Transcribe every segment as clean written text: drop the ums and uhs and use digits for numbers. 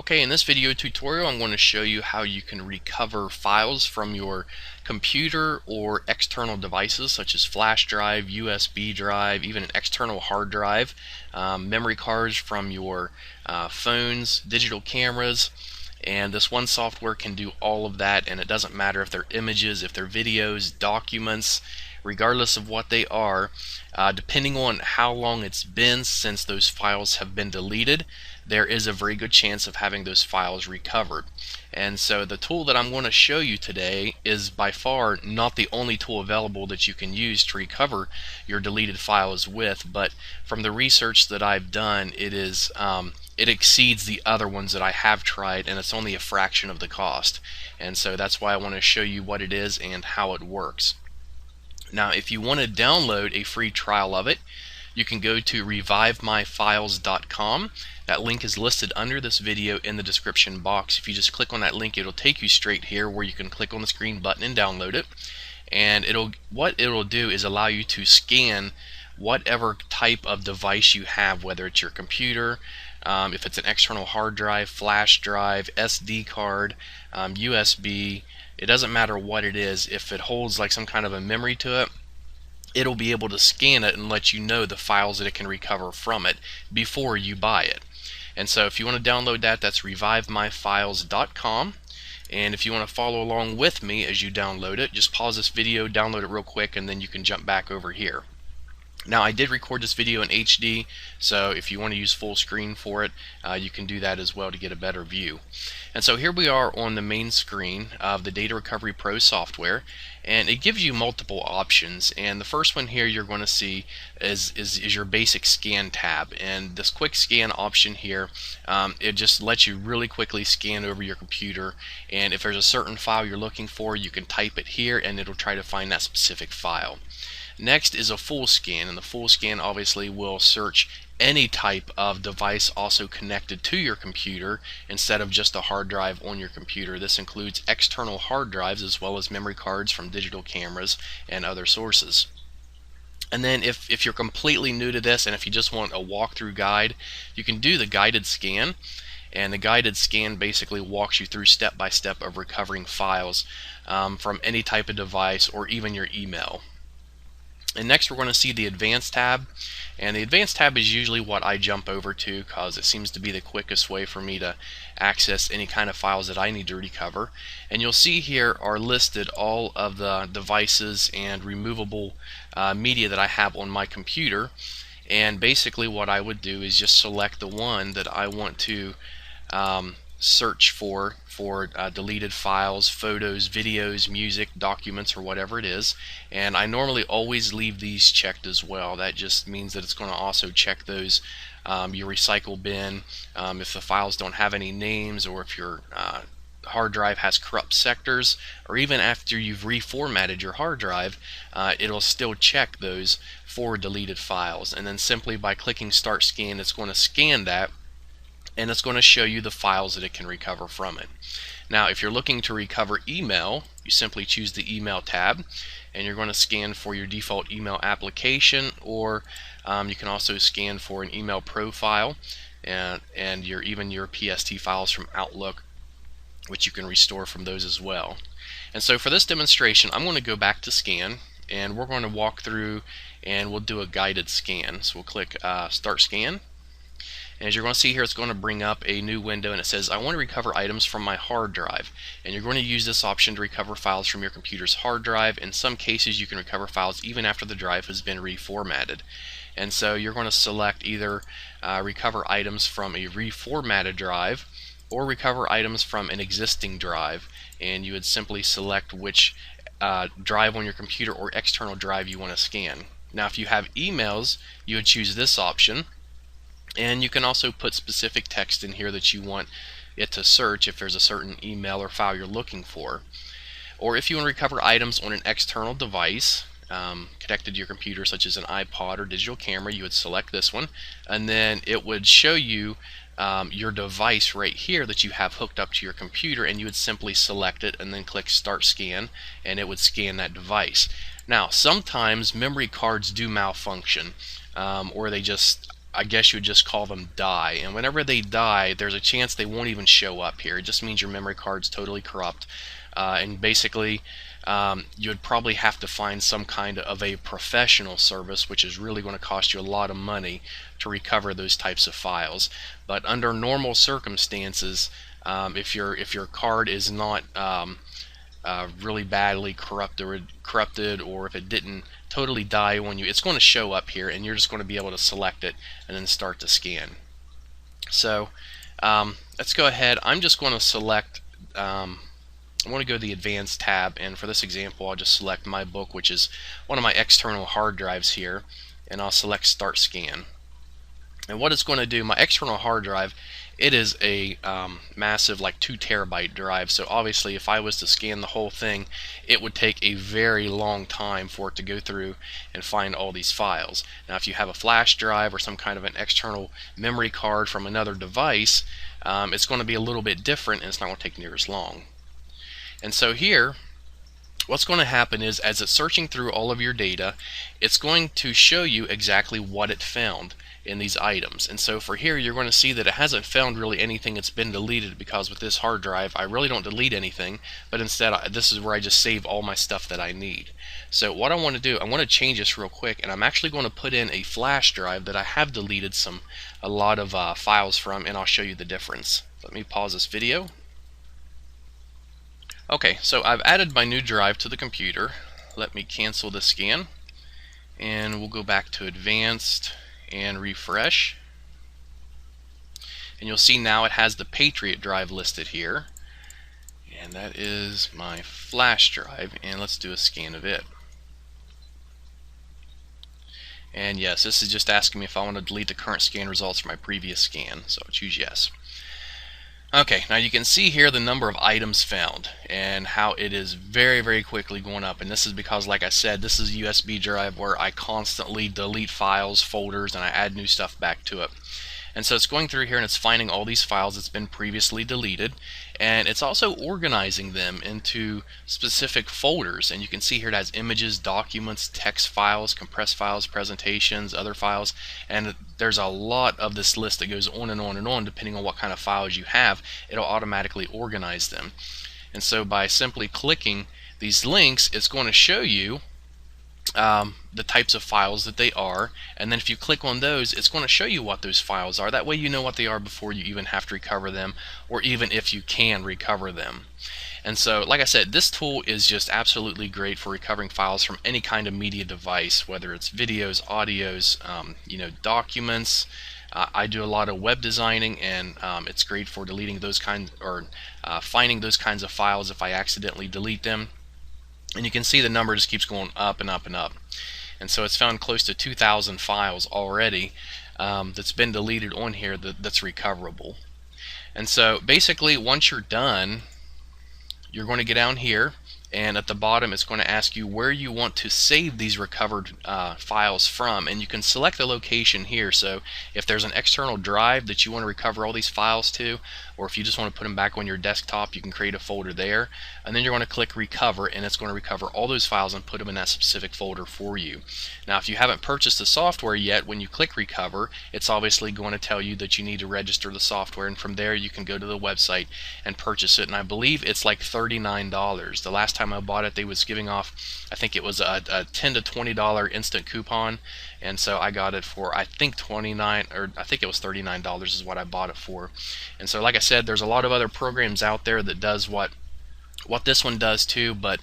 Okay, in this video tutorial I'm going to show you how you can recover files from your computer or external devices such as flash drive, USB drive, even an external hard drive, memory cards from your phones, digital cameras, and this one software can do all of that, and it doesn't matter if they're images, if they're videos, documents, regardless of what they are, depending on how long it's been since those files have been deleted, there is a very good chance of having those files recovered. And so the tool that I'm going to show you today is by far not the only tool available that you can use to recover your deleted files with, but from the research that I've done, it exceeds the other ones that I have tried, and it's only a fraction of the cost. And so that's why I want to show you what it is and how it works. Now, if you want to download a free trial of it, you can go to revivemyfiles.com. That link is listed under this video in the description box. If you just click on that link, it'll take you straight here where you can click on the screen button and download it. And what it'll do is allow you to scan whatever type of device you have, whether it's your computer, if it's an external hard drive, flash drive, SD card, USB, it doesn't matter what it is. If it holds like some kind of a memory to it, it'll be able to scan it and let you know the files that it can recover from it before you buy it. And so if you want to download that, that's revivemyfiles.com. And if you want to follow along with me as you download it, just pause this video, download it real quick, and then you can jump back over here. Now, I did record this video in HD, so if you want to use full screen for it, you can do that as well to get a better view. And so here we are on the main screen of the Data Recovery Pro software, and it gives you multiple options. And the first one here you're going to see is your basic scan tab. And this quick scan option here, it just lets you really quickly scan over your computer. And if there's a certain file you're looking for, you can type it here, and it'll try to find that specific file. Next is a full scan, and the full scan obviously will search any type of device also connected to your computer instead of just a hard drive on your computer. This includes external hard drives as well as memory cards from digital cameras and other sources. And then if you're completely new to this and if you just want a walkthrough guide, you can do the guided scan. And the guided scan basically walks you through step by step of recovering files from any type of device or even your email. And next we're going to see the Advanced tab, and the Advanced tab is usually what I jump over to because it seems to be the quickest way for me to access any kind of files that I need to recover. And you'll see here are listed all of the devices and removable media that I have on my computer, and basically what I would do is just select the one that I want to search for deleted files, photos, videos, music, documents, or whatever it is. And I normally always leave these checked as well. That just means that it's going to also check those your recycle bin if the files don't have any names, or if your hard drive has corrupt sectors, or even after you've reformatted your hard drive, it'll still check those for deleted files. And then simply by clicking Start Scan, it's going to scan that, and it's going to show you the files that it can recover from it. Now, if you're looking to recover email, you simply choose the Email tab, and you're going to scan for your default email application, or you can also scan for an email profile and even your PST files from Outlook, which you can restore from those as well. And so for this demonstration, I'm going to go back to Scan, and we're going to walk through and we'll do a guided scan. So we'll click Start Scan. And as you're going to see here, it's going to bring up a new window, and it says I want to recover items from my hard drive. And you're going to use this option to recover files from your computer's hard drive. In some cases you can recover files even after the drive has been reformatted. And so you're going to select either recover items from a reformatted drive or recover items from an existing drive, and you would simply select which drive on your computer or external drive you want to scan. Now if you have emails, you would choose this option. And you can also put specific text in here that you want it to search if there's a certain email or file you're looking for. Or if you want to recover items on an external device connected to your computer, such as an iPod or digital camera, you would select this one, and then it would show you your device right here that you have hooked up to your computer, and you would simply select it and then click Start Scan, and it would scan that device. Now, sometimes memory cards do malfunction, or they just I guess you would just call them, die. And whenever they die, there's a chance they won't even show up here. It just means your memory card's totally corrupt. And basically, you would probably have to find some kind of a professional service, which is really going to cost you a lot of money to recover those types of files. But under normal circumstances, if your card is not really badly corrupted, or if it didn't totally die on you, it's going to show up here, and you're just going to be able to select it and then start to scan. So let's go ahead. I'm just going to select I want to go to the Advanced tab, and for this example I'll just select my book, which is one of my external hard drives here, and I'll select Start Scan. And what it's going to do, my external hard drive, it is a massive, like 2 terabyte drive, so obviously if I was to scan the whole thing, it would take a very long time for it to go through and find all these files. Now if you have a flash drive or some kind of an external memory card from another device, it's going to be a little bit different, and it's not going to take near as long. And so here, what's going to happen is, as it's searching through all of your data, it's going to show you exactly what it found in these items. And so for here, you're going to see that it hasn't found really anything that's been deleted, because with this hard drive I really don't delete anything, but instead this is where I just save all my stuff that I need. So what I want to do, I want to change this real quick, and I'm actually going to put in a flash drive that I have deleted a lot of files from, and I'll show you the difference. Let me pause this video. Okay, so I've added my new drive to the computer. Let me cancel the scan, and we'll go back to Advanced and refresh. And you'll see now it has the Patriot drive listed here, and that is my flash drive, and let's do a scan of it. And yes, this is just asking me if I want to delete the current scan results from my previous scan, so I'll choose yes. Okay, now you can see here the number of items found and how it is very, very quickly going up. And this is because, like I said, this is a USB drive where I constantly delete files, folders, and I add new stuff back to it. And so it's going through here and it's finding all these files that's been previously deleted, and it's also organizing them into specific folders. And you can see here it has images, documents, text files, compressed files, presentations, other files, and there's a lot of this list that goes on and on and on. Depending on what kind of files you have, it'll automatically organize them. And so by simply clicking these links, it's going to show you the types of files that they are, and then if you click on those, it's going to show you what those files are. That way you know what they are before you even have to recover them, or even if you can recover them. And so, like I said, this tool is just absolutely great for recovering files from any kind of media device, whether it's videos, audios, documents. I do a lot of web designing, and it's great for deleting those kinds, or finding those kinds of files if I accidentally delete them. And you can see the number just keeps going up and up and up. And so it's found close to 2,000 files already that's been deleted on here that's recoverable. And so basically, once you're done, you're going to get down here, and at the bottom it's going to ask you where you want to save these recovered files from, and you can select the location here. So if there's an external drive that you want to recover all these files to, or if you just want to put them back on your desktop, you can create a folder there, and then you're going to click recover, and it's going to recover all those files and put them in that specific folder for you. Now if you haven't purchased the software yet, when you click recover, it's obviously going to tell you that you need to register the software, and from there you can go to the website and purchase it. And I believe it's like $39. The last time I bought it, they was giving off, I think it was a $10 to $20 instant coupon, and so I got it for, I think it was $39 is what I bought it for. And so, like I said, there's a lot of other programs out there that does what this one does too, but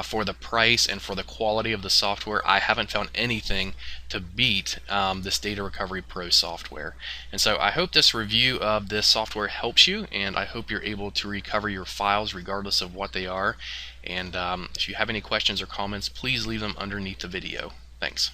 for the price and for the quality of the software, I haven't found anything to beat this Data Recovery Pro software. And so I hope this review of this software helps you, and I hope you're able to recover your files regardless of what they are. And if you have any questions or comments, please leave them underneath the video. Thanks.